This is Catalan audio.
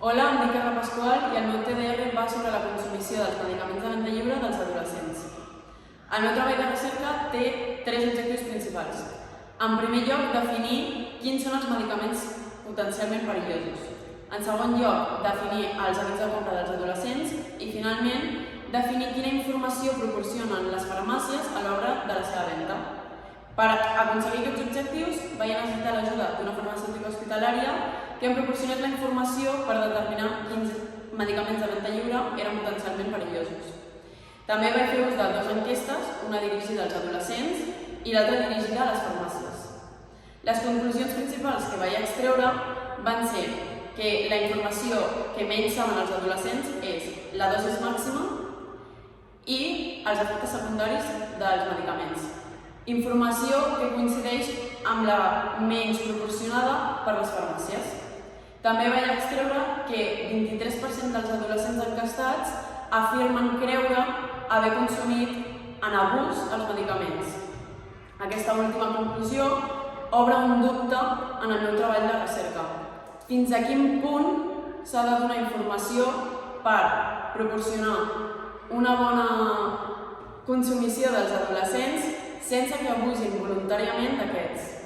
Hola, em dic Carla Pasqual i el meu TDR va sobre la consumició dels medicaments de venda lliure dels adolescents. El meu treball de recerca té tres objectius principals. En primer lloc, definir quins són els medicaments potencialment perillosos. En segon lloc, definir els hàbits de compra dels adolescents i, finalment, definir quina informació proporcionen les farmàcies a l'hora de la seva venda. Per aconseguir aquests objectius, vaig necessitar l'ajuda d'una farmacèutica hospitalària que em proporcionés la informació per determinar quins medicaments de venda lliure eren potencialment perillosos. També vaig fer ús de dues enquestes, una dirigida als adolescents i l'altra dirigida a les farmàcies. Les conclusions principals que vaig extreure van ser que la informació que menys saben els adolescents és la dosi màxima i els efectes secundaris dels medicaments. Informació que coincideix amb la menys proporcionada per les farmàcies. També vaig extreure que 23% dels adolescents enquestats afirmen creure haver consumit en abús els medicaments. Aquesta última conclusió obre un dubte en el meu treball de recerca. Fins a quin punt s'ha de donar informació per proporcionar una bona consumició dels adolescents sense que abusin voluntàriament d'aquests?